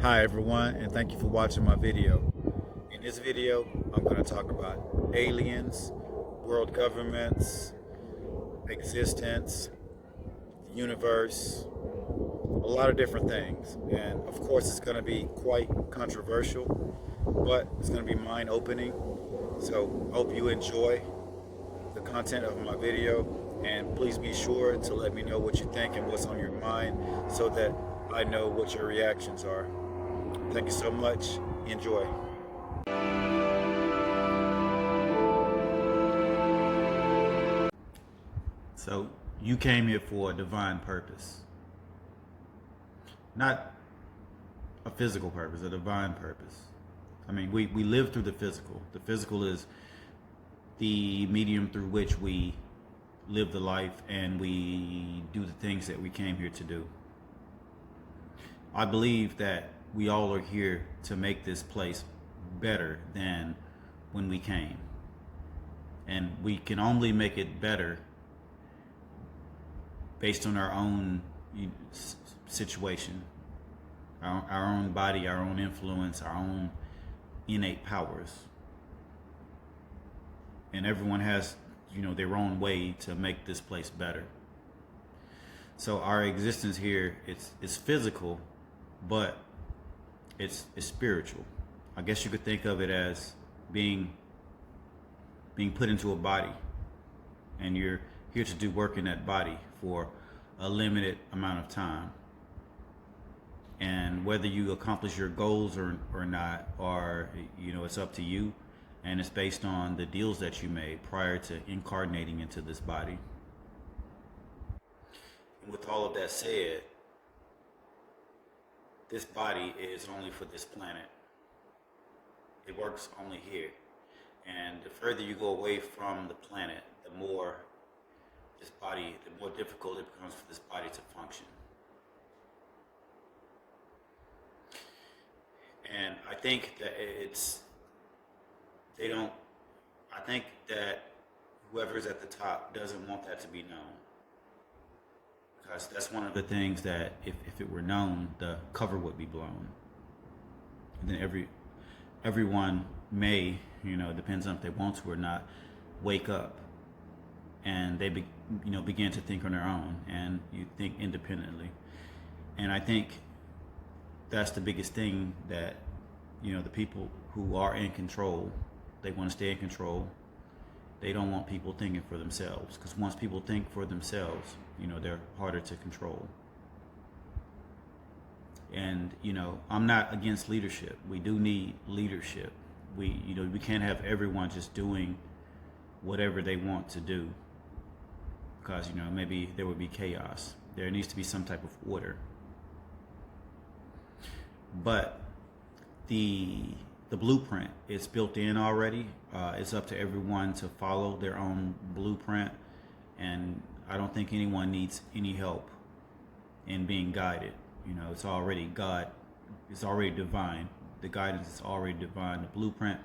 Hi everyone, and thank you for watching my video. In this video, I'm going to talk about aliens, world governments, existence, the universe, a lot of different things. And of course, it's going to be quite controversial, but it's going to be mind-opening. So I hope you enjoy the content of my video, and please be sure to let me know what you think and what's on your mind so that I know what your reactions are. Thank you so much. Enjoy. So you came here for a divine purpose, not a physical purpose, a divine purpose. I mean, we live through the physical. The physical is the medium through which we live the life and we do the things that we came here to do. I believe that we all are here to make this place better than when we came. And we can only make it better based on our own situation, our own body, our own influence, our own innate powers. And everyone has, their own way to make this place better. So our existence here, it's physical, but it's spiritual. I guess you could think of it as being put into a body, and you're here to do work in that body for a limited amount of time. And whether you accomplish your goals or not, it's up to you, and it's based on the deals that you made prior to incarnating into this body. And with all of that said, this body is only for this planet. It works only here. And the further you go away from the planet, the more difficult it becomes for this body to function. And I think that I think that whoever's at the top doesn't want that to be known. Because that's one of the things that if it were known, the cover would be blown. And then everyone may, depends on if they want to or not, wake up and they begin to think on their own, and you think independently. And I think that's the biggest thing, that the people who are in control, they want to stay in control. They don't want people thinking for themselves, because once people think for themselves, they're harder to control. And I'm not against leadership. We do need leadership. We can't have everyone just doing whatever they want to do, because maybe there would be chaos. There needs to be some type of order. But the blueprint is built in already. It's up to everyone to follow their own blueprint, and I don't think anyone needs any help in being guided. It's already God. It's already divine. The guidance is already divine. The blueprint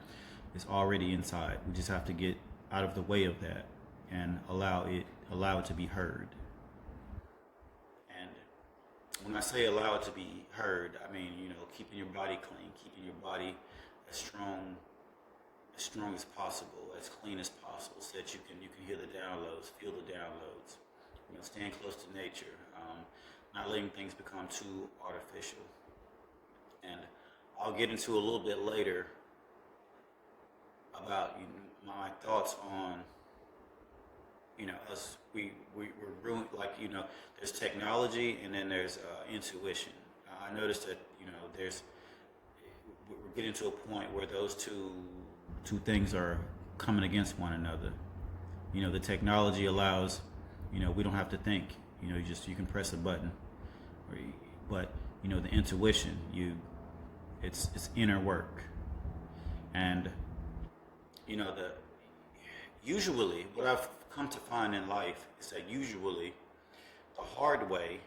is already inside. We just have to get out of the way of that and allow it to be heard. And when I say allow it to be heard, I mean, keeping your body clean, keeping your body as strong as possible, as clean as possible, so that you can hear the downloads, feel the downloads. Staying close to nature, not letting things become too artificial. And I'll get into a little bit later about my thoughts on us. We're ruined, there's technology, and then there's intuition. I noticed that we're getting to a point where those two things are coming against one another. The technology allows, we don't have to think. You can press a button. But the intuition, it's inner work. And usually what I've come to find in life is that usually the hard way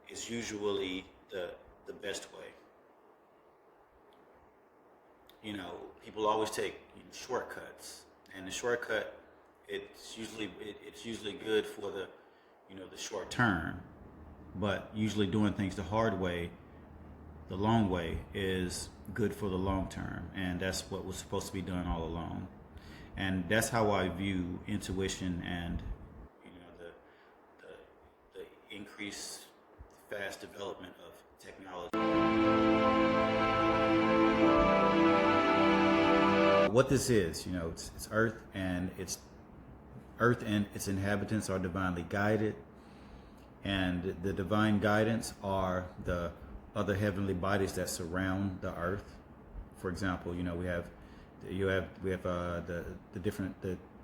is usually the best way. People always take shortcuts, and the shortcut, it's usually good for the short term, but usually doing things the hard way the long way is good for the long term, and that's what was supposed to be done all along. And that's how I view intuition and the increased fast development of technology. What this is, it's Earth and its inhabitants are divinely guided, and the divine guidance are the other heavenly bodies that surround the Earth. For example, we have the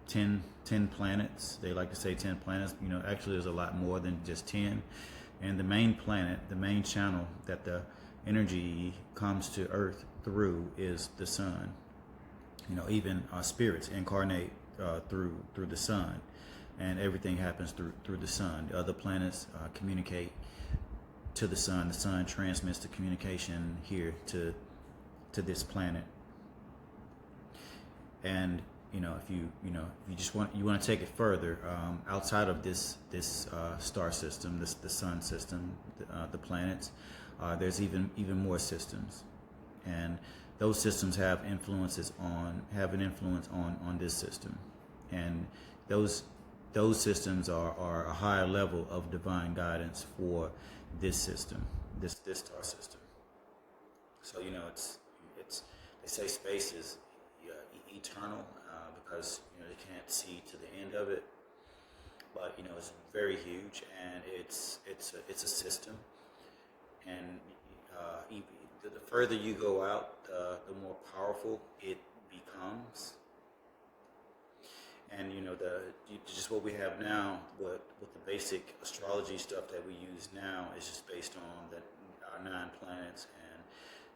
10 planets. They like to say 10 planets. Actually, there's a lot more than just 10. And the main planet, the main channel that the energy comes to Earth through is the sun. Even spirits incarnate through the sun, and everything happens through the sun. The other planets communicate to the sun. The sun transmits the communication here to this planet. And if you just want to take it further, outside of this star system, the sun system, the planets, there's even more systems, and those systems have an influence on this system, and those systems are a higher level of divine guidance for this system, this star system. So it's they say space is eternal because they can't see to the end of it, but it's very huge, and it's a system, and the further you go out, the more powerful it becomes. And just what we have now, with the basic astrology stuff that we use now, is just based on our 9 planets and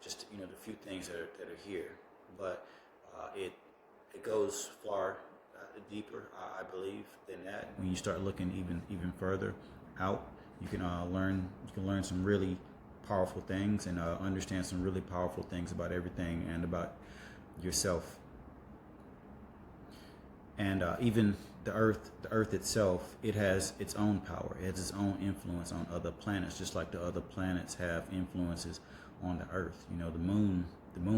just the few things that are here. But it goes far deeper, I believe, than that. When you start looking even further out, you can learn some really powerful things, and understand some really powerful things about everything and about yourself. And even the Earth itself, it has its own power. It has its own influence on other planets, just like the other planets have influences on the Earth. The moon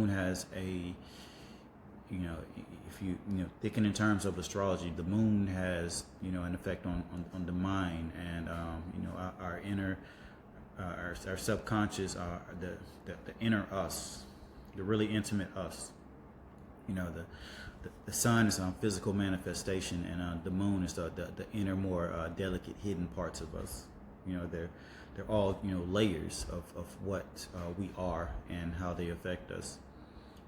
has a, if you thinking in terms of astrology, the moon has an effect on the mind, and our inner, our subconscious, the inner us, the really intimate us. The sun is physical manifestation, and the moon is the inner, more delicate, hidden parts of us. They're all layers of what we are and how they affect us,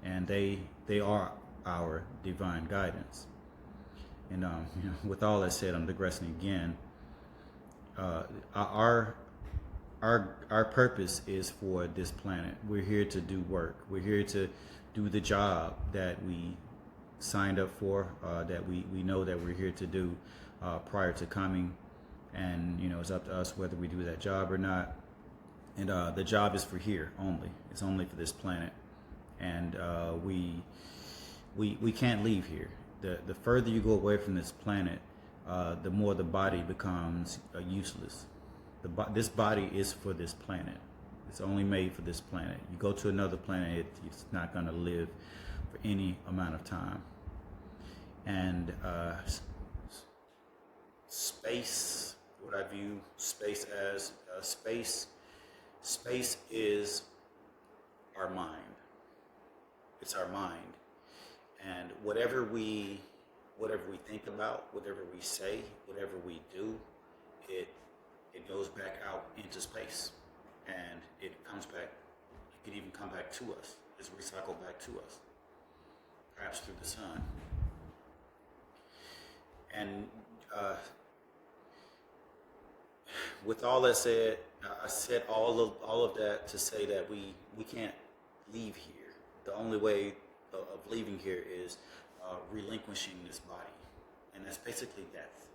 and they are our divine guidance. And with all that said, I'm digressing again. Our purpose is for this planet. We're here to do work. We're here to do the job that we signed up for, that we know that we're here to do prior to coming. And it's up to us whether we do that job or not. And the job is for here only. It's only for this planet. And we can't leave here. The further you go away from this planet, the more the body becomes useless. This body is for this planet. It's only made for this planet. You go to another planet, it's not going to live for any amount of time. And space, what I view space as, space is our mind. It's our mind. And whatever we think about, whatever we say, whatever we do, it goes back out into space, and it comes back. It can even come back to us. It's recycled back to us, perhaps through the sun. And with all that said, I said all of that to say that we can't leave here. The only way of leaving here is relinquishing this body, and that's basically death.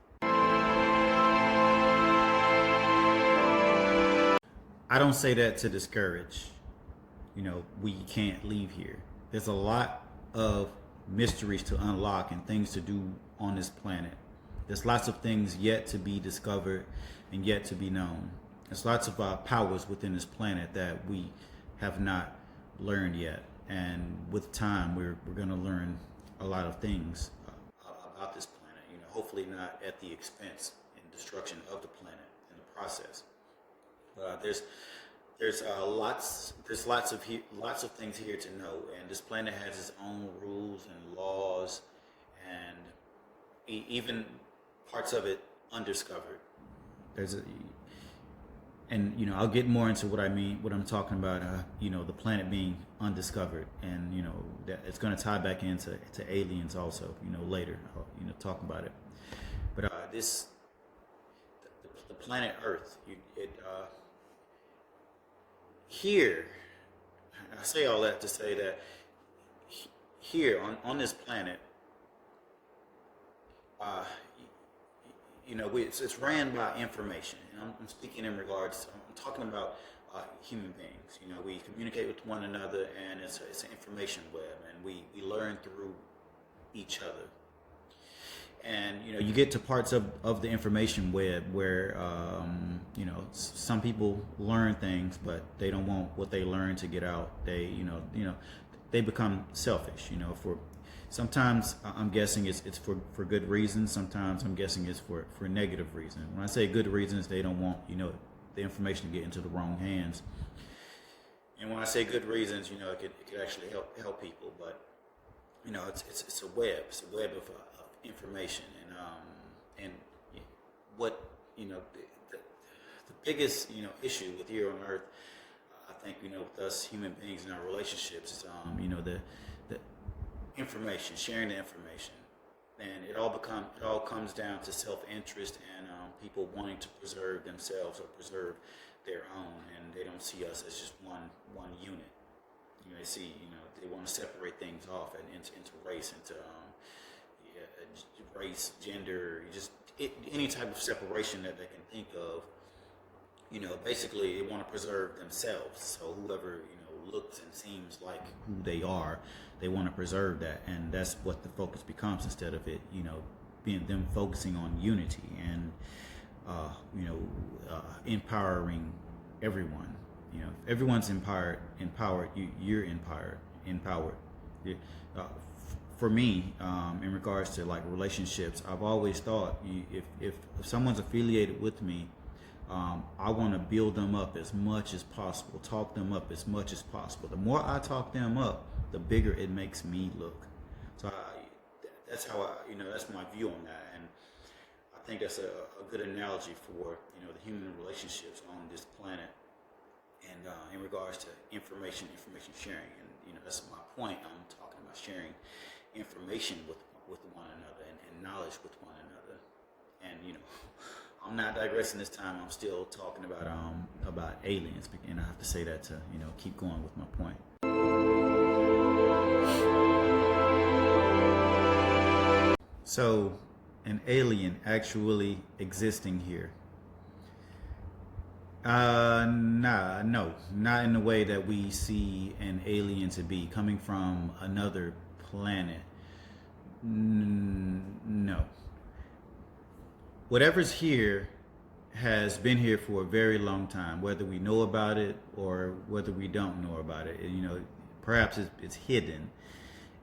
I don't say that to discourage. We can't leave here. There's a lot of mysteries to unlock and things to do on this planet. There's lots of things yet to be discovered and yet to be known. There's lots of powers within this planet that we have not learned yet. And with time, we're going to learn a lot of things about this planet. Hopefully not at the expense and destruction of the planet in the process. There's lots of things here to know, and this planet has its own rules and laws, and even parts of it undiscovered. There's a, and I'll get more into what I mean, what I'm talking about. The planet being undiscovered, and that it's going to tie back into aliens also. Later, I'll, talk about it. But the planet Earth, here, I say all that to say that here on this planet, it's ran by information. And I'm speaking in regards, I'm talking about human beings. We communicate with one another, and it's an information web, and we learn through each other. And you get to parts of the information web where some people learn things, but they don't want what they learn to get out. They become selfish. For sometimes I'm guessing it's for good reasons. Sometimes I'm guessing it's for negative reasons. When I say good reasons, they don't want the information to get into the wrong hands. And when I say good reasons, it could actually help people. But it's a web. It's a web of information, and what the biggest issue with here on Earth, I think with us human beings in our relationships is the information, sharing the information, and it all comes down to self-interest and people wanting to preserve themselves or preserve their own, and they don't see us as just one unit. They see they want to separate things off and into race, into race, gender, any type of separation that they can think of. Basically they want to preserve themselves. So whoever looks and seems like who they are, they want to preserve that, and that's what the focus becomes, instead of it being them focusing on unity and empowering everyone. If everyone's empowered, you're empowered. For me, in regards to like relationships, I've always thought if someone's affiliated with me, I want to build them up as much as possible, talk them up as much as possible. The more I talk them up, the bigger it makes me look. So that's how that's my view on that, and I think that's a good analogy for the human relationships on this planet, and in regards to information sharing, and that's my point. I'm talking about sharing information with one another, and knowledge with one another. And I'm not digressing this time. I'm still talking about aliens, and I have to say that to keep going with my point. So an alien actually existing here, no, not in the way that we see an alien to be coming from another planet. No. Whatever's here has been here for a very long time, whether we know about it or whether we don't know about it. Perhaps it's hidden.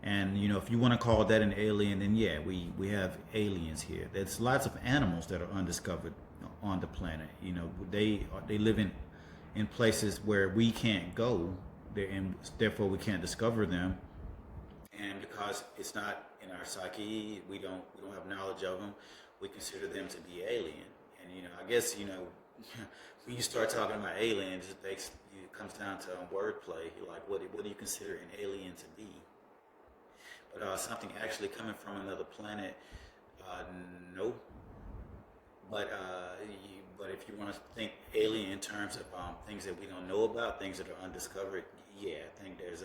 And if you want to call that an alien, then yeah, we have aliens here. There's lots of animals that are undiscovered on the planet. They live in places where we can't go, and therefore we can't discover them. And because it's not in our psyche, we don't have knowledge of them, we consider them to be alien. And I guess when you start talking about aliens, it comes down to wordplay. You're like, what do you consider an alien to be? But something actually coming from another planet, no. But if you want to think alien in terms of things that we don't know about, things that are undiscovered, yeah, I think there's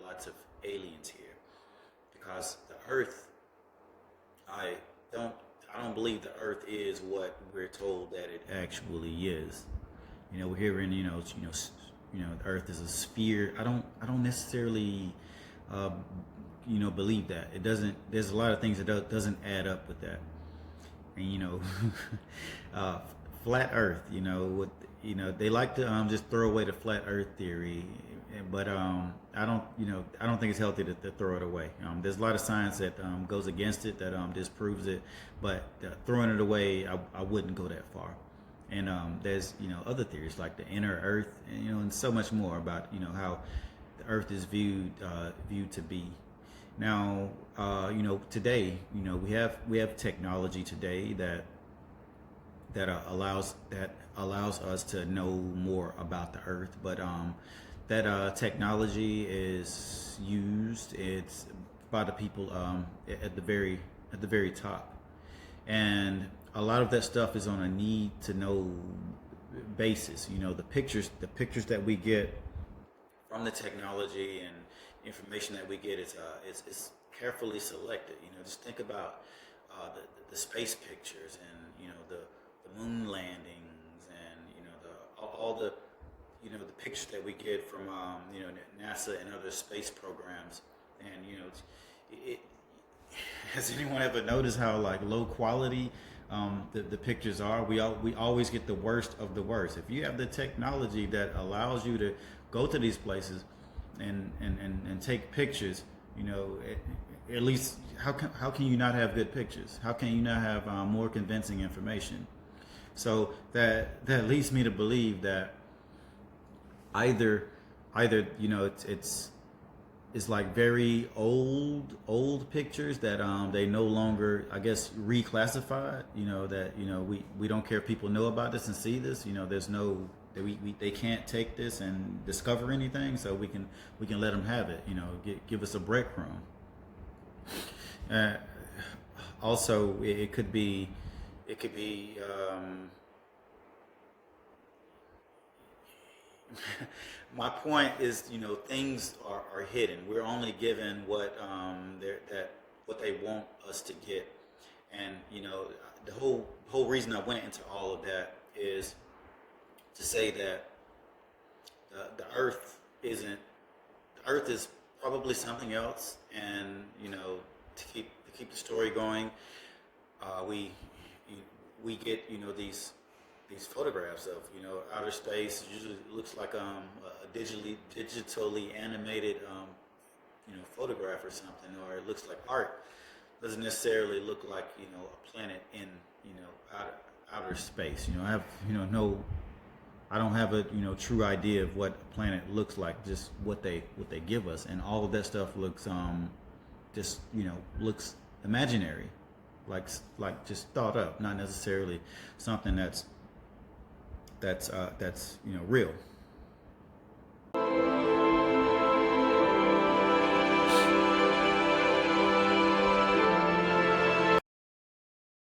lots of aliens here. Because the Earth, I don't believe the Earth is what we're told that it actually is. We're hearing, the Earth is a sphere. I don't necessarily, believe that. It doesn't. There's a lot of things that doesn't add up with that. And flat Earth. they like to just throw away the flat Earth theory, but I don't think it's healthy to throw it away. There's a lot of science that goes against it, that disproves it, but throwing it away, I wouldn't go that far. And there's other theories like the inner Earth, and so much more about how the Earth is viewed to be. Now, today, we have technology today that allows us to know more about the Earth, but that technology is used. It's by the people at the very top, and a lot of that stuff is on a need to know basis. The pictures that we get from the technology and information that we get is carefully selected. Just think about the space pictures, and the moon landings, and all the the pictures that we get from NASA and other space programs. And it, has anyone ever noticed how like low quality the pictures are? We always get the worst of the worst. If you have the technology that allows you to go to these places and take pictures, at least how can you not have good pictures? How can you not have more convincing information? So that leads me to believe that either it's like very old pictures that they no longer, I guess, reclassified. That we don't care if people know about this and see this. There's no that they can't take this and discover anything, so we can let them have it. Give us a breadcrumb. Uh, Also, it could be my point is, things are hidden. We're only given what they want us to get, and the whole reason I went into all of that is to say that the Earth isn't. The Earth is probably something else, and to keep the story going, we get these photographs of outer space. Usually looks like a digitally animated photograph or something, or it looks like art. Doesn't necessarily look like a planet in outer space. I have no. I don't have a true idea of what a planet looks like. Just what they give us, and all of that stuff looks just looks imaginary, like just thought up, not necessarily something that's real.